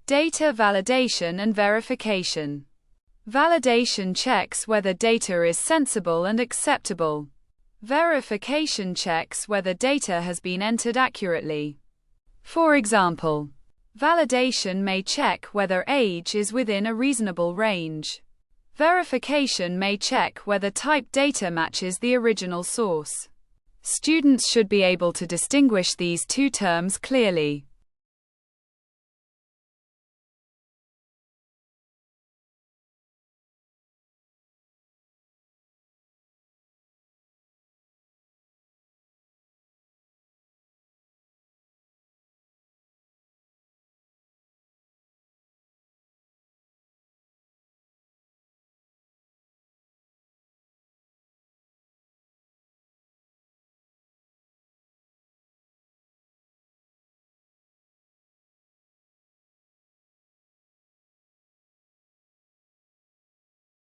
Data validation and verification. Validation checks whether data is sensible and acceptable. Verification checks whether data has been entered accurately. For example, validation may check whether age is within a reasonable range. Verification may check whether type data matches the original source. Students should be able to distinguish these two terms clearly.